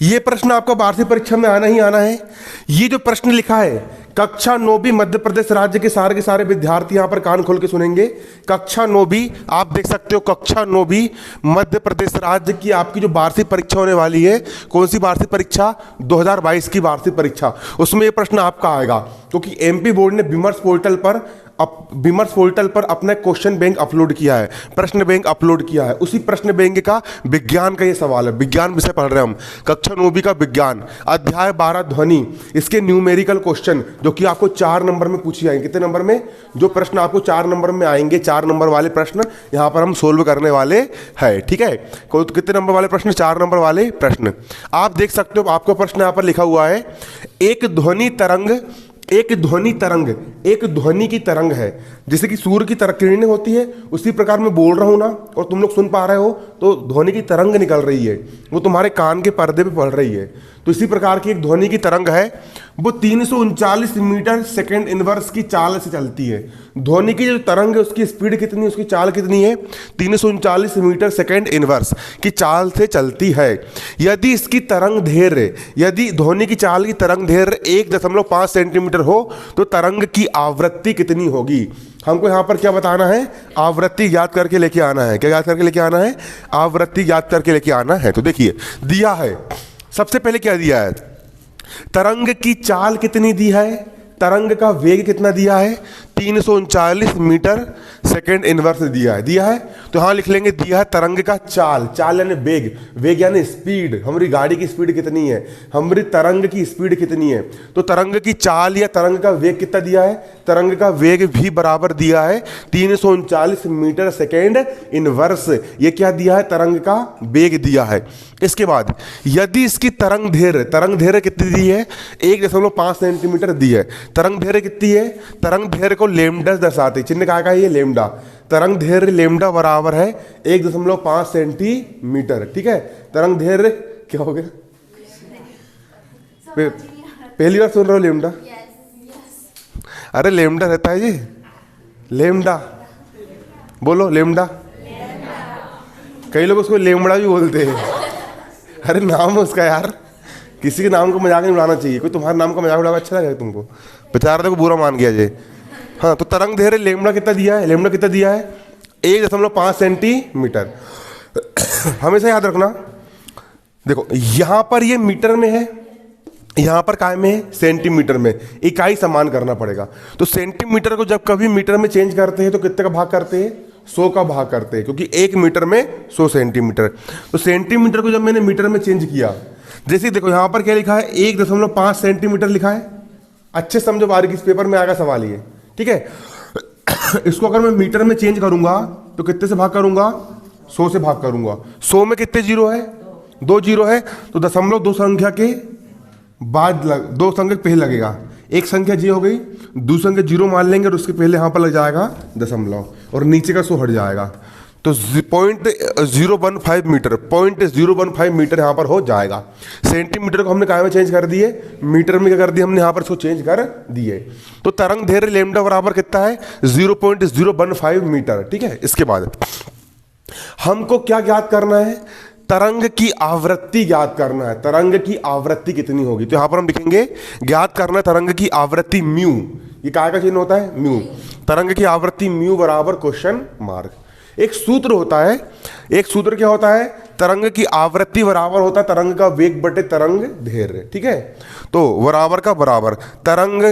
ये प्रश्न आपका वार्षिक परीक्षा में आना ही आना है। ये जो प्रश्न लिखा है, कक्षा 9वीं मध्य प्रदेश राज्य के सारे विद्यार्थी यहां पर कान खोल के सुनेंगे। कक्षा 9वीं आप देख सकते हो, कक्षा 9वीं मध्य प्रदेश राज्य की आपकी जो वार्षिक परीक्षा होने वाली है, कौन सी वार्षिक परीक्षा? 2022 की वार्षिक परीक्षा। उसमें ये प्रश्न आपका आएगा, क्योंकि एमपी बोर्ड ने विमर्श पोर्टल पर अपना क्वेश्चन बैंक अपलोड किया है, प्रश्न बैंक अपलोड किया है। उसी प्रश्न बैंक का विज्ञान का ये सवाल है। विज्ञान विषय पढ़ रहे हैं हम, कक्षा 9वीं का विज्ञान, अध्याय 12 ध्वनि। इसके न्यूमेरिकल क्वेश्चन जो कि आपको 4 नंबर में पूछे जाएंगे। कितने नंबर में? जो प्रश्न आपको 4 नंबर में आएंगे, 4 नंबर वाले प्रश्न यहाँ पर हम सोल्व करने वाले हैं। ठीक है, कितने नंबर वाले प्रश्न? 4 नंबर वाले प्रश्न। आप देख सकते हो, आपका प्रश्न यहाँ पर लिखा हुआ है, एक ध्वनि तरंग, एक ध्वनि की तरंग है, जैसे कि सूर्य की तरह किरणें होती है, उसी प्रकार मैं बोल रहा हूं ना और तुम लोग सुन पा रहे हो, तो ध्वनि की तरंग निकल रही है, वो तुम्हारे कान के पर्दे पे पड़ रही है। तो इसी प्रकार की एक ध्वनि की तरंग है, वो 339 मीटर सेकेंड इनवर्स की चाल से चलती है। ध्वनि की जो तरंग है उसकी स्पीड कितनी है, उसकी चाल कितनी है? 339 मीटर सेकेंड इनवर्स की चाल से चलती है। यदि इसकी तरंग दैर्घ्य, यदि ध्वनि की चाल की तरंग दैर्घ्य 1.5 सेंटीमीटर हो तो तरंग की आवृत्ति कितनी होगी? हमको यहां पर क्या बताना है? आवृत्ति याद करके लेके आना है। क्या याद करके लेके आना है? आवृत्ति याद करके लेके आना है। तो देखिए दिया है, सबसे पहले क्या दिया है? तरंग की चाल कितनी दी है, तरंग का वेग कितना दिया है? 339 मीटर सेकेंड इनवर्स दिया है। तो हाँ लिख लेंगे, दिया है तरंग का चाल, चाल यानी वेग, वेग यानी स्पीड, हमारी गाड़ी की स्पीड कितनी है, हमारी तरंग की स्पीड कितनी है। तो तरंग की चाल या तरंग का वेग कितना दिया है? तरंग का वेग भी बराबर दिया है 339 मीटर सेकेंड इनवर्स। ये क्या दिया है? तरंग का वेग दिया है। इसके बाद यदि इसकी तरंग दैर्घ्य कितनी दी है? 1.5 सेंटीमीटर दी है। तरंग दैर्घ्य कितनी है? तरंग दैर्घ्य को लेमडा दर्शाते, चिन्ह का ये लेमडा, तरंग दैर्घ्य लेमडा बराबर है 1.5 सेंटीमीटर। ठीक है, तरंग दैर्घ्य क्या हो गया? पहली बार सुन रहे हो लेमडा? अरे लेमडा रहता है ये, लेमडा बोलो, लेमडा। कई लोग उसको लेमड़ा भी बोलते हैं। अरे नाम है उसका यार, किसी के नाम को मजाक नहीं उड़ाना चाहिए। कोई तुम्हारे नाम का मजाक उड़ाना अच्छा लगेगा तुमको? बेचारा देखो बुरा मान गया जे। हाँ, तो तरंग दैर्घ्य लेमड़ा कितना दिया है? लेमड़ा कितना दिया है? 1.5 सेंटीमीटर। हमेशा याद रखना, देखो यहां पर ये मीटर में है, यहां पर काय में है? सेंटीमीटर में। इकाई समान करना पड़ेगा। तो सेंटीमीटर को जब कभी मीटर में चेंज करते हैं तो कितने का भाग करते हैं? 100 का भाग करते हैं, क्योंकि 1 मीटर में 100 सेंटीमीटर। तो सेंटीमीटर को जब मैंने मीटर में चेंज किया, जैसे देखो यहां पर क्या लिखा है? 1.5 सेंटीमीटर लिखा है। अच्छे समझो, बारीकी, इस पेपर में आएगा सवाल ये। ठीक है, इसको अगर मैं मीटर में चेंज करूंगा तो कितने से भाग करूंगा? 100 से भाग करूंगा। 100 में कितने जीरो है? 2 जीरो है। तो 0.2 संख्या के बाद 2 संख्या पहले लगेगा। एक संख्या जी हो गई, दूसरी संख्या जीरो मान लेंगे और उसके पहले यहां पर लग जाएगा दशमलव, और नीचे का 100 हट जाएगा। तो 0.015 मीटर, 0.015 मीटर यहाँ पर हो जाएगा। सेंटीमीटर को हमने कहाँ में चेंज कर दिए? मीटर में क्या कर दिया हमने? यहाँ पर इसको चेंज कर दिए। तो तरंग दैर्घ्य लेमडा बराबर कितना है? 0.015 मीटर। ठीक है, इसके बाद हमको क्या ज्ञात करना है? तरंग की आवृत्ति ज्ञात करना है। तरंग की आवृत्ति कितनी होगी? तो यहाँ पर हम लिखेंगे, ज्ञात करना है तरंग की आवृत्ति म्यू। ये क्या का चिन्ह होता है? म्यू। तरंग की आवृत्ति म्यू बराबर क्वेश्चन मार्क। एक सूत्र होता है, एक सूत्र क्या होता है? तरंग की आवृत्ति बराबर होता है तरंग का वेग बटे तरंग दैर्घ्य। ठीक है, तो बराबर का बराबर तरंग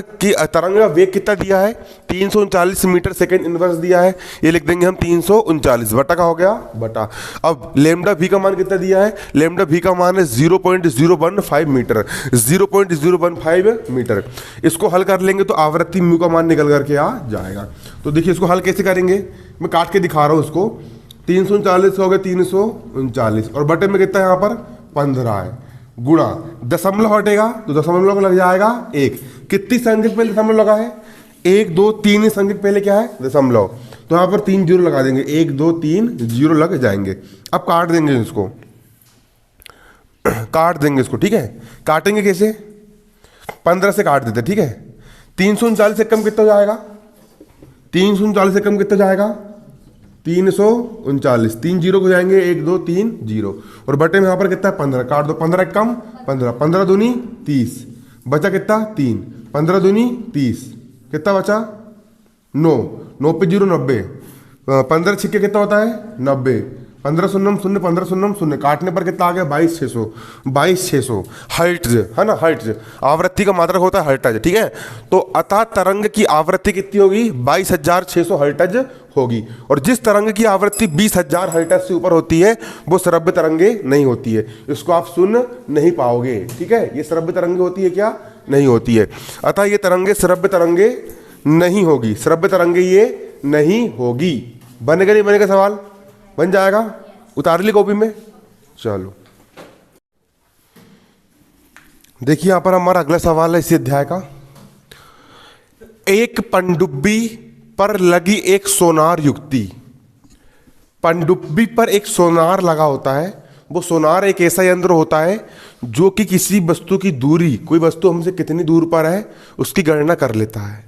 का वेग कितना दिया है? 339 मीटर सेकेंड इनवर्स दिया है। ये लिख देंगे हम 339 बटा का हो गया बटा। अब लेमडा भी का मान कितना दिया है? लेमडा भी का मान है 0.015 मीटर, 0.015 मीटर। इसको हल कर लेंगे तो आवृत्ति म्यू का मान निकल करके आ जाएगा। तो देखिए इसको हल कैसे करेंगे, मैं काट के दिखा रहा हूं इसको। 339 हो गया 339, और बटे में कितना है यहाँ पर? 15 है, गुणा दशमलव हटेगा तो दशमलव लग जाएगा 1। कितनी संख्या पहले दशमलव लगा है? 1 2 3 संख्या पहले क्या है? दशमलव। तो यहाँ पर 3 जीरो लगा देंगे, 1 2 3 जीरो लग जाएंगे। अब काट देंगे इसको, काट देंगे इसको। ठीक है, काटेंगे कैसे? 15 से काट देते। ठीक है, 339 से कम कितना हो जाएगा? 339 से कम कितना जाएगा? 339, 3 जीरो हो जाएंगे, 1 2 3 जीरो, और बटे में यहाँ पर कितना है 15, काट दो, 15 कम 15, 15 दूनी 30, बचा कितना 3, 15 दूनी 30, कितना बचा 9, 9 पे 0 90, 15 छिक्के कितना होता है 90, 15 शून्यम शून्य, 15 शून्यम शून्य, काटने पर कितना आ गया 22,600, 22,600 हर्ट्ज है ना, हर्ट्ज आवृत्ति का मात्रक होता है हर्ट्ज, ठीक है। तो अतः तरंग की आवृत्ति कितनी होगी 22,600 हर्ट्ज होगी, और जिस तरंग की आवृत्ति 20,000 हर्ट्ज से ऊपर होती है वो श्रव्य तरंगे नहीं होती है, इसको आप सुन नहीं पाओगे, ठीक है। ये श्रव्य तरंगे होती है क्या, नहीं होती है, अतः ये तरंगे श्रव्य तरंगे नहीं होगी, श्रव्य तरंगे ये नहीं होगी। बनेगा नहीं बनेगा सवाल, बन जाएगा, उतार ली कॉपी में। चलो देखिए यहां पर हमारा अगला सवाल है इसी अध्याय का। एक पनडुब्बी पर लगी एक सोनार युक्ति, पनडुब्बी पर एक सोनार लगा होता है, वो सोनार एक ऐसा यंत्र होता है जो कि किसी वस्तु की दूरी, कोई वस्तु हमसे कितनी दूर पर है उसकी गणना कर लेता है।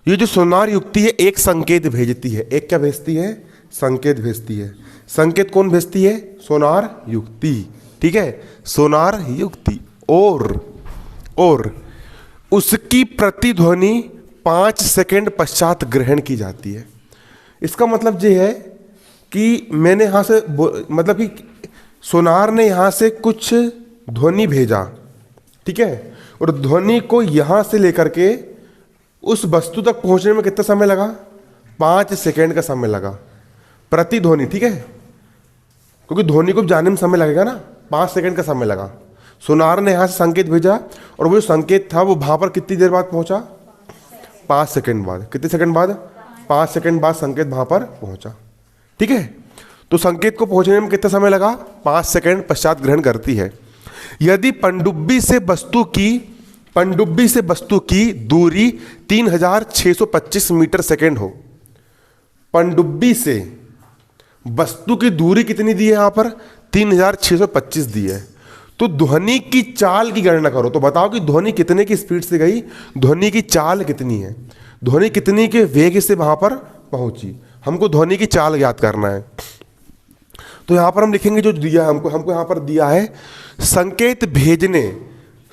ये जो सोनार युक्ति है एक संकेत भेजती है, एक क्या भेजती है, संकेत भेजती है। संकेत कौन भेजती है, सोनार युक्ति, ठीक है, सोनार युक्ति। और उसकी प्रतिध्वनि 5 सेकंड पश्चात ग्रहण की जाती है। इसका मतलब ये है कि मैंने यहाँ से मतलब कि सोनार ने यहाँ से कुछ ध्वनि भेजा, ठीक है, और ध्वनि को यहाँ से लेकर के उस वस्तु तक पहुँचने में कितना समय लगा, 5 सेकंड का समय लगा प्रतिध्वनि, ठीक है, क्योंकि ध्वनि को जाने में समय लगेगा ना, 5 सेकंड का समय लगा। सोनार ने यहाँ से संकेत भेजा और वो जो संकेत था वो वहाँ पर कितनी देर बाद पहुँचा, 5 सेकंड बाद। कितने सेकंड बाद, 5 सेकंड बाद संकेत वहाँ पर पहुँचा, ठीक है। तो संकेत को पहुँचने में कितना समय लगा, 5 सेकंड पश्चात ग्रहण करती है। यदि पनडुब्बी से वस्तु की दूरी 3,625 मीटर सेकंड हो, पनडुब्बी से वस्तु की दूरी कितनी दी है यहाँ पर, 3,625 दी है, तो ध्वनि की चाल की गणना करो। तो बताओ कि ध्वनि कितने की स्पीड से गई, ध्वनि की चाल कितनी है, ध्वनि कितनी के वेग से वहां पर पहुंची, हमको ध्वनि की चाल ज्ञात करना है। तो यहां पर हम लिखेंगे जो दिया है हमको यहां पर दिया है संकेत भेजने,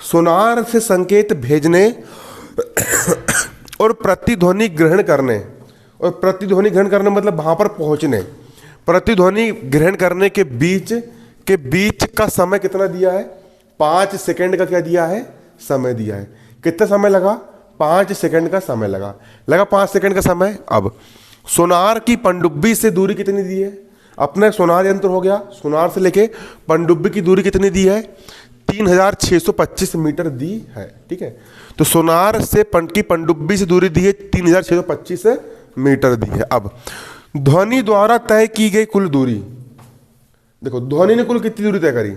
सोनार से संकेत भेजने और प्रतिध्वनि ग्रहण करने, और प्रतिध्वनि ग्रहण करने मतलब वहां पर पहुंचने, प्रतिध्वनि ग्रहण करने के बीच का समय कितना दिया है, 5 सेकंड का क्या दिया है, समय दिया है। कितना समय लगा, 5 सेकंड का समय लगा 5 सेकंड का समय। अब सोनार की पनडुब्बी से दूरी कितनी दी है, अपने सोनार यंत्र हो गया, सोनार से लेके पनडुब्बी की दूरी कितनी दी है, 3,625 मीटर दी है, ठीक है। तो सोनार से की पनडुब्बी से दूरी दी है 3,625 मीटर दी है। अब ध्वनि द्वारा तय की गई कुल दूरी, देखो ध्वनि ने कुल कितनी दूरी तय करी,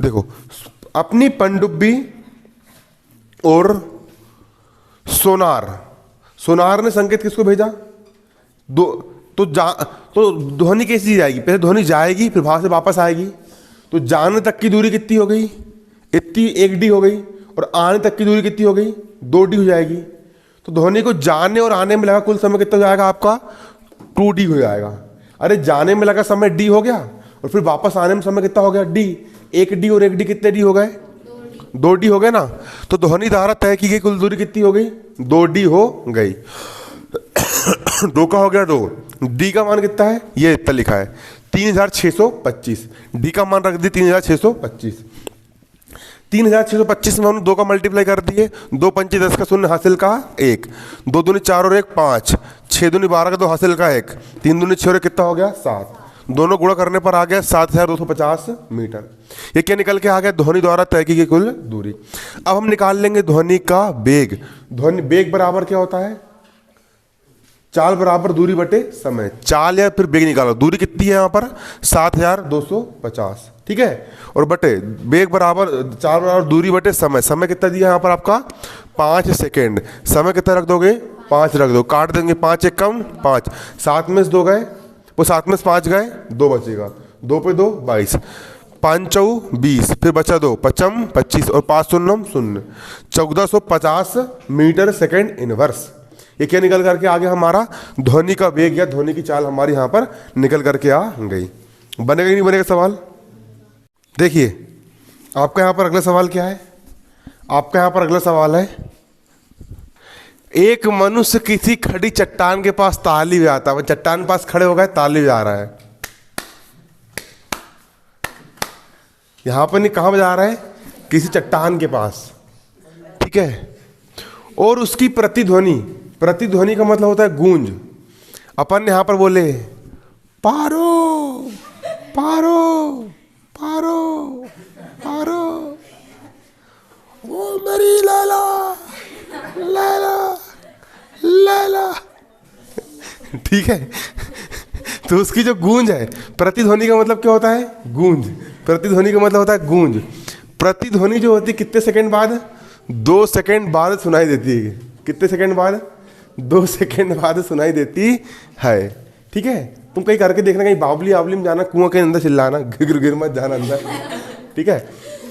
देखो अपनी पनडुब्बी और सोनार ने संकेत किसको भेजा, तो ध्वनि कैसी जाएगी, पहले ध्वनि जाएगी फिर वहां से वापस आएगी, तो जाने तक की दूरी कितनी हो गई, इतनी 1 डी हो गई, और आने तक की दूरी कितनी हो गई, 2 डी हो जाएगी। तो ध्वनि को जाने और आने में लगा कुल समय कितना हो जाएगा आपका, 2 डी हो जाएगा। अरे जाने में लगा समय डी हो गया और फिर वापस आने में समय कितना हो गया, डी। 1 डी और 1 डी कितने डी हो गए, 2 डी हो गए ना। तो ध्वनि द्वारा तय की गई कुल दूरी कितनी हो गई, 2 डी हो गई। 2 का हो गया 2, डी का मान कितना है, ये इतना लिखा है 3,625, डी का मान रख दी 3,625। 3,625 में हमने 2 का मल्टीप्लाई कर दिए, 2 पंचे 10 का 0 हासिल का 1, 2 दूनी 4 और 1 5, 6 दूनी 12 का 2 हासिल का 1, 3 दूनी 6 और 1 कितना हो गया 7, दोनों गुणा करने पर आ गया 7,250 मीटर। ये क्या निकल के आ गया, ध्वनि द्वारा तय की गई कुल दूरी। अब हम निकाल लेंगे ध्वनि का वेग। ध्वनि वेग बराबर क्या होता है, चाल बराबर दूरी बटे समय। चाल या फिर वेग निकालो, दूरी कितनी है यहाँ पर 7,250, ठीक है, और बटे वेग बराबर चाल बराबर दूरी बटे समय। समय कितना दिया यहाँ पर आपका 5 सेकेंड, समय कितना रख दोगे 5 रख दो, काट देंगे 5 1 कम 5, 7 में से 2 गए, वो 7 में से 5 गए, 2 बचेगा, 2 पे 2 22, 5 चौ 20, फिर बचा 2 पचम 25 और 5 शून्यम 0, 1450 मीटर सेकेंड इनवर्स। ये क्या निकल करके आ गया हमारा, ध्वनि का वेग या ध्वनि की चाल हमारी यहाँ पर निकल करके आ गई। बनेगा कि नहीं बनेगा सवाल? देखिए आपका यहाँ पर अगला सवाल क्या है, आपका यहाँ पर अगला सवाल है, एक मनुष्य किसी खड़ी चट्टान के पास ताली बजाता है, चट्टान पास खड़े हो गए, ताली बजा रहा है। यहां पर नहीं, कहां बजा रहा है? किसी चट्टान के पास, ठीक है। और उसकी प्रतिध्वनि, प्रतिध्वनि का मतलब होता है गूंज। अपन यहां पर बोले पारो पारो पारो पारो, ओ मेरी लैला लैला लैला, ठीक है। तो उसकी जो गूंज है, प्रतिध्वनि का मतलब क्या होता है? गूंज। प्रतिध्वनि का मतलब होता है गूंज। प्रतिध्वनि जो होती है कितने सेकंड बाद? 2 सेकंड बाद सुनाई देती है। कितने सेकंड बाद? 2 सेकंड बाद सुनाई देती है, ठीक है। तुम कहीं करके देखना, कहीं बावली आवली में जाना, कुआं के अंदर चिल्लाना, गिर गिर मत जाना अंदर, ठीक है।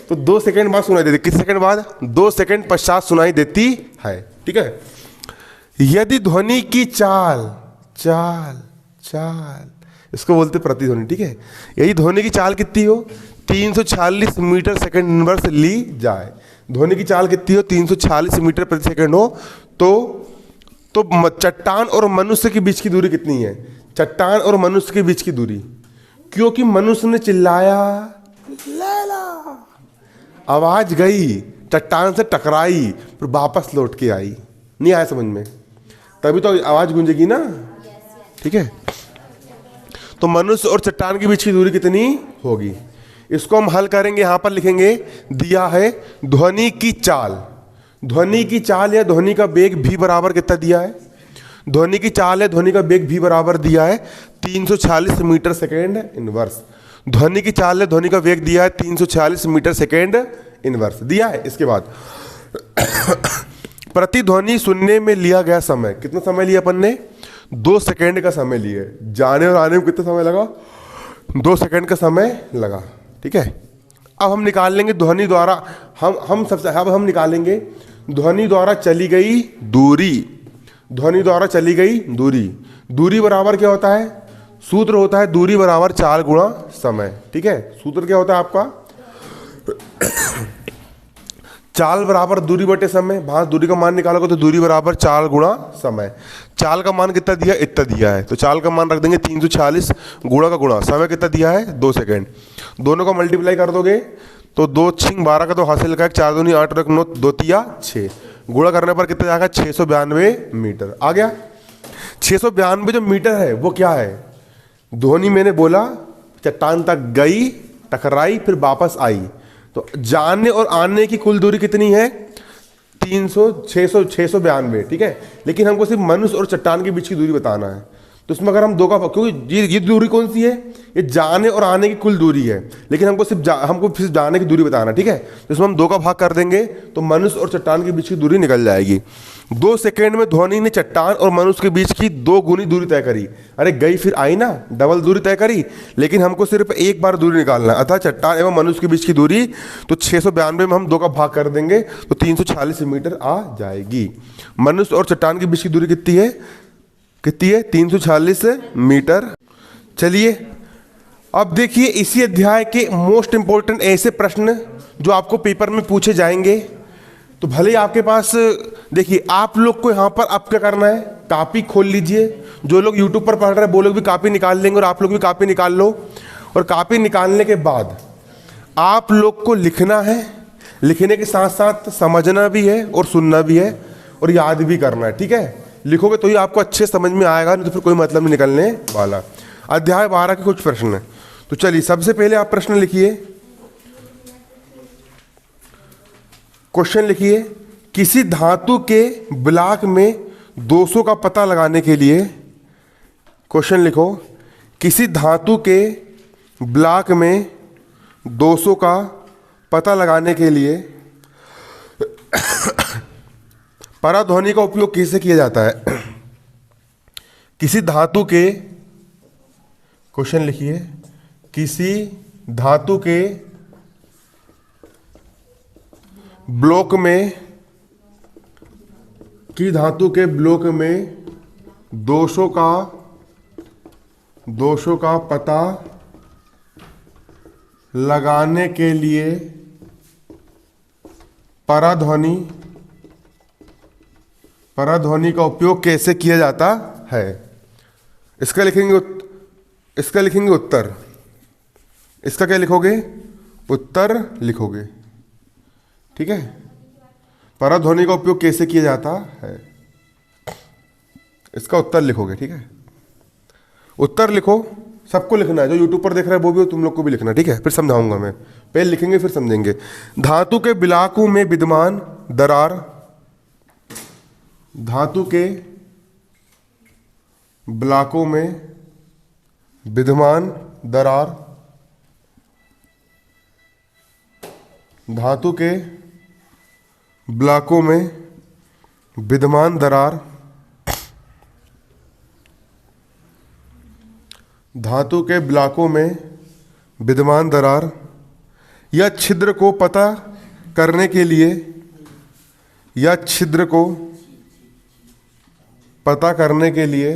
तो 2 सेकंड बाद सुनाई देती। कितने सेकंड बाद? 2 सेकंड पश्चात सुनाई देती है, ठीक है। यदि ध्वनि की चाल चाल चाल, इसको बोलते प्रतिध्वनि, ठीक है। यदि ध्वनि की चाल कितनी हो? 346 मीटर सेकंड इनवर्स ली जाए। ध्वनि की चाल कितनी हो? 346 मीटर प्रति सेकंड हो, तो चट्टान और मनुष्य के बीच की दूरी कितनी है? चट्टान और मनुष्य के बीच की दूरी, क्योंकि मनुष्य ने चिल्लाया लैला, आवाज गई, चट्टान से टकराई, फिर वापस लौट के आई। नहीं आया समझ में? तभी तो आवाज गूंजेगी ना, ठीक है। तो मनुष्य और चट्टान के बीच की दूरी कितनी होगी? इसको हम हल करेंगे। यहां पर लिखेंगे, दिया है ध्वनि की चाल, ध्वनि की चाल या ध्वनि का वेग भी बराबर कितना दिया है? ध्वनि की चाल या ध्वनि का वेग भी बराबर दिया है 346 मीटर सेकेंड इनवर्स। ध्वनि की चाल या ध्वनि का वेग दिया है 346 मीटर सेकेंड इनवर्स दिया है। इसके बाद प्रतिध्वनि सुनने में लिया गया समय, कितना समय लिया अपन ने? 2 सेकेंड का समय लिया। जाने और आने में कितना समय लगा? 2 सेकेंड का समय लगा, ठीक है। अब हम निकाल लेंगे ध्वनि द्वारा, हम निकालेंगे ध्वनि द्वारा चली गई दूरी। ध्वनि द्वारा चली गई दूरी, दूरी बराबर क्या होता है? सूत्र होता है दूरी बराबर चाल गुणा समय, ठीक है। सूत्र क्या होता है आपका? चाल बराबर दूरी बटे समय। वहां दूरी का मान निकालोगे तो दूरी बराबर चाल गुणा समय। चाल का मान कितना दिया? इतना दिया है, तो चाल का मान रख देंगे 346 गुणा का गुणा समय कितना दिया है? 2 सेकेंड। दोनों का मल्टीप्लाई कर दोगे तो 2 छिंग 12 का तो हासिल का 4 दूनी 8 और 9 2 तिया 6, गुणा करने पर कितना जाएगा? 692 मीटर आ गया। 692 जो मीटर है वो क्या है? ध्वनि मैंने बोला चट्टान तक गई, टकराई, फिर वापस आई, तो जाने और आने की कुल दूरी कितनी है? 692, ठीक है। लेकिन हमको सिर्फ मनुष्य और चट्टान के बीच की दूरी बताना है, तो इसमें अगर हम दो का, क्योंकि ये दूरी कौन सी है? ये जाने और आने की कुल दूरी है, लेकिन हमको सिर्फ जाने की दूरी बताना, ठीक है। तो इसमें हम 2 का भाग कर देंगे तो मनुष्य और चट्टान के बीच की दूरी निकल जाएगी। 2 सेकेंड में ध्वनि ने चट्टान और मनुष्य के बीच की 2 गुनी दूरी तय करी। अरे गई फिर आई ना, डबल दूरी तय करी, लेकिन हमको सिर्फ एक बार दूरी निकालना है। अतः चट्टान एवं मनुष्य के बीच की दूरी तो 692 में हम 2 का भाग कर देंगे तो 346 मीटर आ जाएगी। मनुष्य और चट्टान के बीच की दूरी कितनी है? 346 मीटर। चलिए अब देखिए इसी अध्याय के मोस्ट इंपॉर्टेंट ऐसे प्रश्न जो आपको पेपर में पूछे जाएंगे। तो भले ही आपके पास, देखिए आप लोग को यहाँ पर अब क्या करना है, कापी खोल लीजिए। जो लोग यूट्यूब पर पढ़ रहे हैं वो लोग भी कापी निकाल लेंगे और आप लोग भी कापी निकाल लो। और कापी निकालने के बाद आप लोग को लिखना है, लिखने के साथ साथ समझना भी है और सुनना भी है और याद भी करना है, ठीक है। लिखोगे तो ही आपको अच्छे समझ में आएगा, नहीं तो फिर कोई मतलब नहीं निकलने वाला। अध्याय 12 के कुछ प्रश्न है, तो चलिए सबसे पहले आप प्रश्न लिखिए। क्वेश्चन लिखिए, किसी धातु के ब्लॉक में 200 का पता लगाने के लिए, क्वेश्चन लिखो, किसी धातु के ब्लॉक में 200 का पता लगाने के लिए पराध्वनि का उपयोग कैसे किया जाता है? किसी धातु के, क्वेश्चन लिखिए, किसी धातु के ब्लॉक में कि धातु के ब्लॉक में दोषों का पता लगाने के लिए पराध्वनि का उपयोग कैसे किया जाता है। इसका लिखेंगे उत्तर। इसका क्या लिखोगे? उत्तर लिखोगे। ठीक है, पराध्वनि का उपयोग कैसे किया जाता है, इसका उत्तर लिखोगे। ठीक है, उत्तर लिखो, सबको लिखना है, जो यूट्यूब पर देख रहा है वो भी, तुम लोग को भी लिखना है। ठीक है, फिर समझाऊंगा मैं, पहले लिखेंगे फिर समझेंगे। धातु के बिलाकों में विद्यमान दरार, धातु के ब्लॉकों में विद्यमान दरार, धातु के ब्लॉकों में विद्यमान दरार, धातु के ब्लॉकों में विद्यमान दरार या छिद्र को पता करने के लिए, या छिद्र को पता करने के लिए,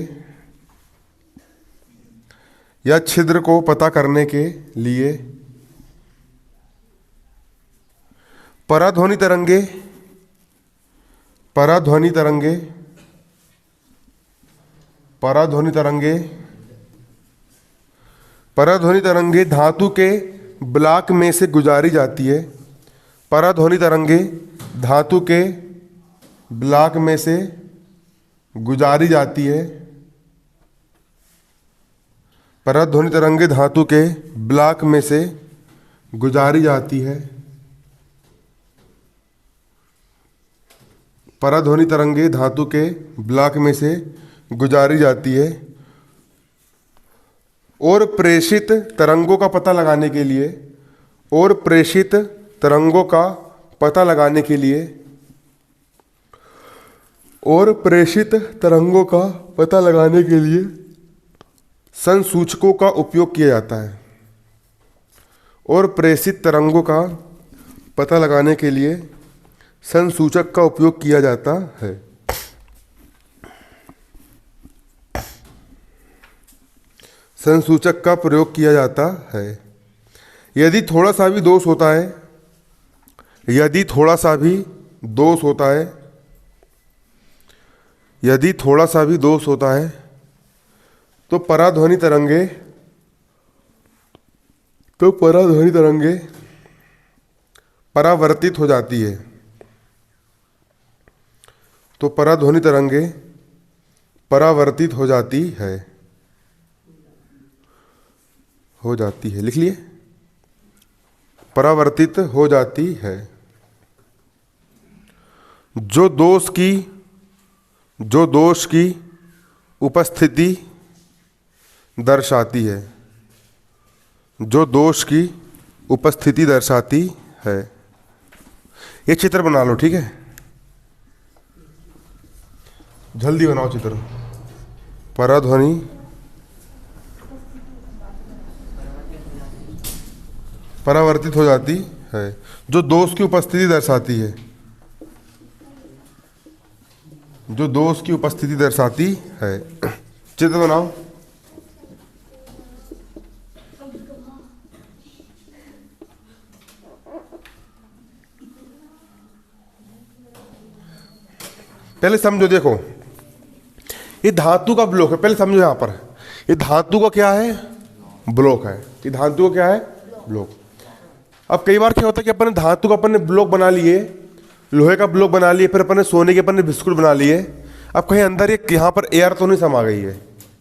या छिद्र को पता करने के लिए पराध्वनि तरंगे धातु के ब्लॉक में से गुजारी जाती है। पराध्वनि तरंगे धातु के ब्लॉक में से गुजारी जाती है। पराध्वनि तरंगे धातु के ब्लॉक में से गुजारी जाती है। पराध्वनि तरंगे धातु के ब्लॉक में से गुजारी जाती है और प्रेषित तरंगों का पता लगाने के लिए, और प्रेषित तरंगों का पता लगाने के लिए, और प्रेषित तरंगों का पता लगाने के लिए संसूचकों का उपयोग किया जाता है। और प्रेषित तरंगों का पता लगाने के लिए संसूचक का उपयोग किया जाता है। संसूचक का प्रयोग किया जाता है। यदि थोड़ा सा भी दोष होता है, यदि थोड़ा सा भी दोष होता है, यदि थोड़ा सा भी दोष होता है तो पराध्वनि तरंगे परावर्तित हो जाती है। तो पराध्वनि तरंगे परावर्तित हो जाती है, लिख लिए, परावर्तित हो जाती है। जो दोष की उपस्थिति दर्शाती है, जो दोष की उपस्थिति दर्शाती है। ये चित्र बना लो। ठीक है, जल्दी बनाओ चित्र। पराध्वनि परावर्तित हो जाती है, जो दोष की उपस्थिति दर्शाती है, जो दोष की उपस्थिति दर्शाती है। चित्र बनाओ। पहले समझो, देखो ये धातु का ब्लॉक है, पहले समझो। यहां पर ये धातु का क्या है? ब्लॉक है। ये धातु का क्या है? ब्लॉक। अब कई बार क्या होता है कि अपन ने धातु का अपन ने ब्लॉक बना लिए, लोहे का ब्लॉक बना लिए, फिर अपन ने सोने के अपन ने बिस्कुट बना लिए। अब कहीं अंदर ये यहाँ पर एयर तो नहीं समा गई है,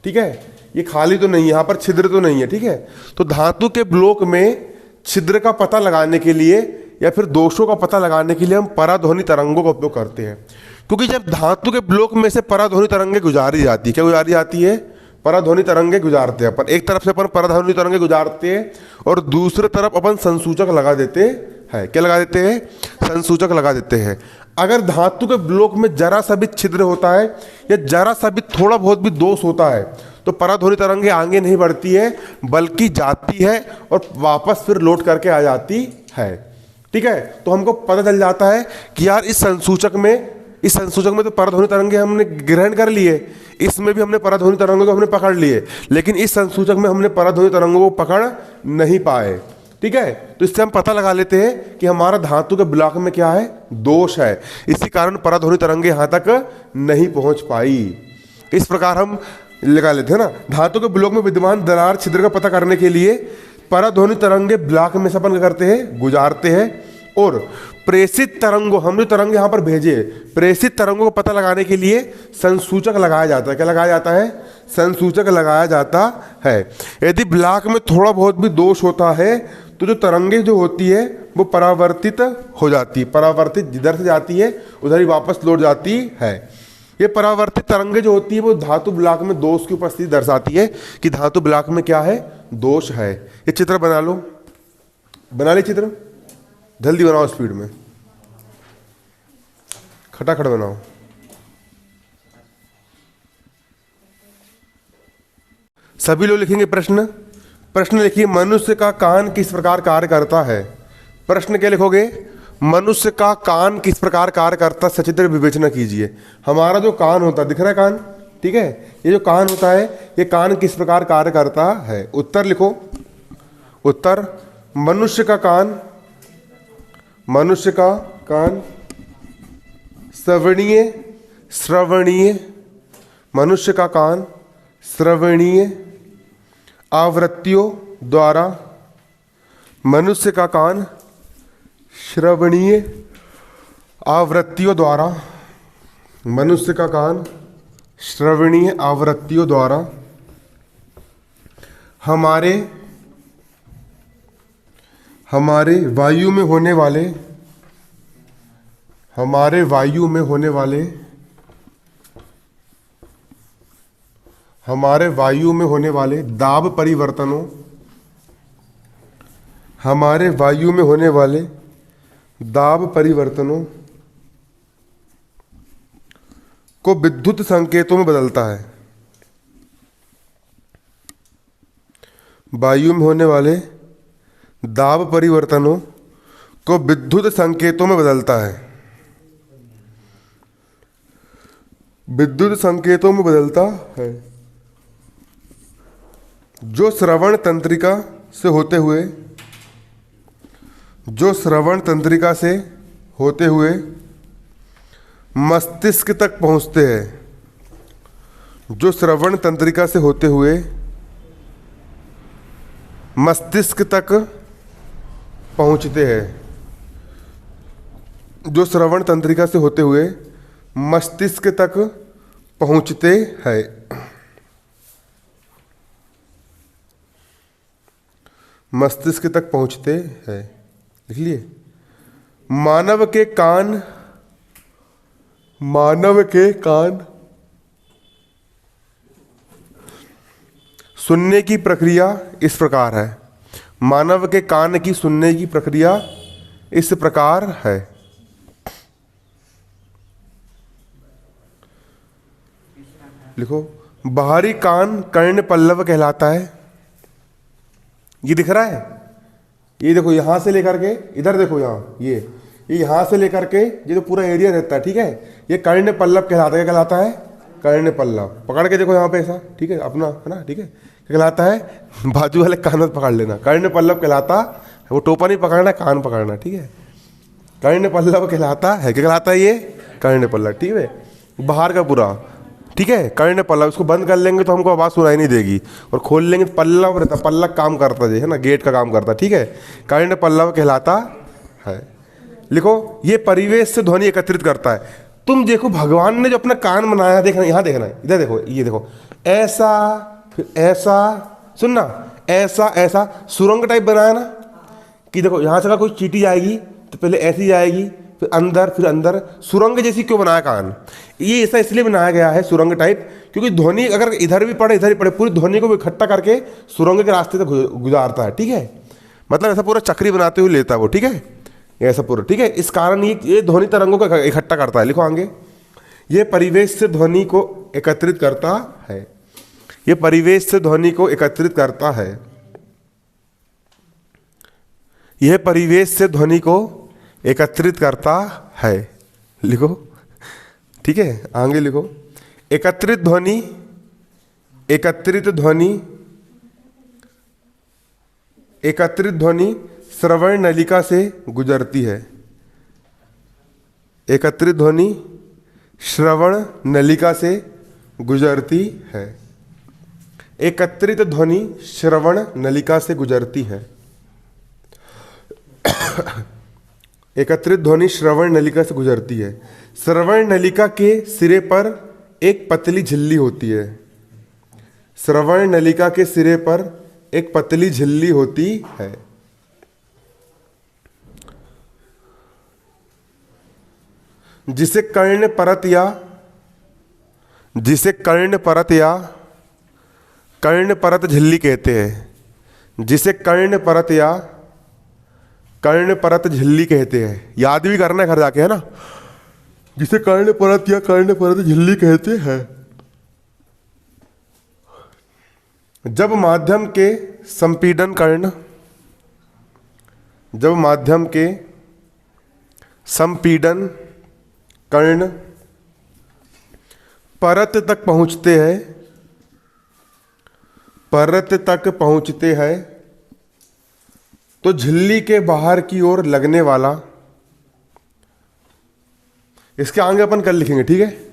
ठीक है, ये खाली तो नहीं है, यहाँ पर छिद्र तो नहीं है, ठीक है। तो धातु के ब्लॉक में छिद्र का पता लगाने के लिए या फिर दोषों का पता लगाने के लिए हम पराध्वनि तरंगों का उपयोग करते हैं। क्योंकि जब धातु के ब्लॉक में से पराध्वनि तरंगे गुजारी जाती है, क्या गुजारी जाती है? पराध्वनि तरंगे गुजारते हैं अपन। एक तरफ से अपन पराध्वनि तरंगे गुजारते हैं और दूसरे तरफ अपन संसूचक लगा देते हैं। क्या लगा देते हैं? संसूचक लगा देते हैं। अगर धातु के ब्लॉक में जरा सा भी छिद्र होता है या जरा सा भी थोड़ा बहुत भी दोष होता है तो पराध्वनि तरंगे आगे नहीं बढ़ती है, बल्कि जाती है और वापस फिर लौट करके आ जाती है, ठीक है। तो हमको पता चल जाता है कि यार इस संसूचक में इस संसूचक में तो पराध्वनि तरंगे हमने ग्रहण कर लिए, इसमें भी हमने पराध्वनि तरंगों को हमने पकड़ लिए, लेकिन इस संसूचक में हमने पराध्वनि तरंगों को पकड़ नहीं पाए। ठीक है, तो इससे हम पता लगा लेते हैं कि हमारा धातु के ब्लॉक में क्या है, दोष है, इसी कारण पराध्वनि तरंगे यहां तक नहीं पहुंच पाई। इस प्रकार हम लगा लेते हैं ना। धातु के ब्लॉक में विद्यमान दरार छिद्र का पता करने के लिए पराध्वनि तरंगे ब्लॉक में सपन करते हैं, गुजारते हैं, और प्रेषित तरंगों, हम जो तरंग यहाँ पर भेजे, प्रेषित तरंगों को पता लगाने के लिए संसूचक लगाया जाता है। क्या लगाया जाता है, संसूचक लगाया जाता है। यदि ब्लॉक में थोड़ा बहुत भी दोष होता है तो जो तरंगे जो होती है वो परावर्तित हो जाती है, परावर्तित जिधर से जाती है उधर ही वापस लौट जाती है। ये परावर्तित तरंगे जो होती है वो धातु ब्लॉक में दोष की उपस्थिति दर्शाती है कि धातु ब्लॉक में क्या है, दोष है। ये चित्र बना लो, बना ले चित्र, जल्दी बनाओ, स्पीड में खटाखट बनाओ। सभी लोग लिखेंगे प्रश्न। प्रश्न लिखिए, मनुष्य का कान किस प्रकार कार्य करता है। प्रश्न क्या लिखोगे, मनुष्य का कान किस प्रकार कार्य करता है, सचित्र विवेचना कीजिए। हमारा जो कान होता है, दिख रहा है कान, ठीक है, ये जो कान होता है ये कान किस प्रकार कार्य करता है। उत्तर लिखो, उत्तर, मनुष्य का कान, मनुष्य का कान श्रवणीय, श्रवणीय, मनुष्य का कान श्रवणीय आवृत्तियों द्वारा, मनुष्य का कान श्रवणीय आवृत्तियों द्वारा, मनुष्य का कान श्रवणीय आवृत्तियों द्वारा हमारे वायु में होने वाले, हमारे वायु में होने वाले, हमारे वायु में होने वाले दाब परिवर्तनों, हमारे वायु में होने वाले दाब परिवर्तनों को विद्युत संकेतों में बदलता है। वायु में होने वाले दाब परिवर्तनों को विद्युत संकेतों में बदलता है, विद्युत संकेतों में बदलता है, जो श्रवण तंत्रिका से होते हुए, जो श्रवण तंत्रिका से होते हुए मस्तिष्क तक पहुंचते हैं, जो श्रवण तंत्रिका से होते हुए मस्तिष्क तक पहुंचते हैं, जो श्रवण तंत्रिका से होते हुए मस्तिष्क तक पहुंचते हैं। मस्तिष्क तक पहुंचते हैं, लिख लिए। मानव के कान, मानव के कान सुनने की प्रक्रिया इस प्रकार है। मानव के कान की सुनने की प्रक्रिया इस प्रकार है। लिखो, बाहरी कान कर्ण पल्लव कहलाता है। ये दिख रहा है, ये देखो यहां से लेकर के इधर देखो, यहाँ ये यहां से लेकर के ये जो पूरा एरिया रहता है, ठीक है, ये कर्ण पल्लव कहलाता है। क्या कहलाता है, कर्ण पल्लव। पकड़ के देखो यहाँ पे ऐसा, ठीक है, अपना है ना, ठीक है, क्या कहलाता है, बाजू वाले कान में पकड़ लेना, कर्ण पल्लव कहलाता है। वो टोपा नहीं पकड़ना, कान पकड़ना, ठीक है, कर्ण पल्लव कहलाता है। क्या कहलाता है, ये कर्ण पल्लव, ठीक है, बाहर का पूरा, ठीक है, कर्ण पल्लव। इसको बंद कर लेंगे तो हमको आवाज़ सुनाई नहीं देगी, और खोल लेंगे तो पल्लव रहता, पल्लव काम करता है ना, गेट का काम करता, ठीक है, कर्ण पल्लव कहलाता है। लिखो, ये परिवेश से ध्वनि एकत्रित करता है। तुम देखो, भगवान ने जो अपना कान बनाया, देखना, यहाँ देखना है, इधर देखो, ये देखो, ऐसा, फिर ऐसा, सुनना, ऐसा ऐसा सुरंग टाइप बनाया ना, कि देखो यहाँ से अगर कोई चींटी जाएगी तो पहले ऐसी जाएगी, फिर अंदर, सुरंग जैसी क्यों बनाया कान। ये ऐसा इसलिए बनाया गया है सुरंग टाइप, क्योंकि ध्वनि अगर इधर भी पड़े इधर ही पड़े, पूरी ध्वनि को इकट्ठा करके सुरंग के रास्ते से गुजारता है, ठीक है, मतलब ऐसा पूरा चक्री बनाते हुए लेता है वो, ठीक है, ऐसा पूरा, ठीक है। इस कारण ये ध्वनि तरंगों को इकट्ठा करता है। लिखो आगे, ये परिवेश से ध्वनि को एकत्रित करता है, ये परिवेश से ध्वनि को एकत्रित करता है, यह परिवेश से ध्वनि को एकत्रित करता है। लिखो, ठीक है, आगे लिखो। एकत्रित ध्वनि, एकत्रित ध्वनि, एकत्रित ध्वनि श्रवण नलिका से गुजरती है। एकत्रित ध्वनि श्रवण नलिका से गुजरती है। एकत्रित ध्वनि श्रवण नलिका से गुजरती है। एकत्रित ध्वनि श्रवण नलिका से गुजरती है। श्रवण नलिका के सिरे पर एक पतली झिल्ली होती है। श्रवण नलिका के सिरे पर एक पतली झिल्ली होती है। जिसे कर्ण परत या कर्ण परत झिल्ली कहते हैं। जिसे कर्ण परत या कर्ण परत झिल्ली कहते हैं। याद भी करना है घर जाके, है ना। जिसे कर्ण परत या कर्ण परत झिल्ली कहते हैं। जब माध्यम के संपीड़न कर्ण, जब माध्यम के संपीड़न कर्ण परत तक पहुंचते हैं, परत तक पहुंचते हैं, तो झिल्ली के बाहर की ओर लगने वाला, इसके आगे अपन कल लिखेंगे, ठीक है।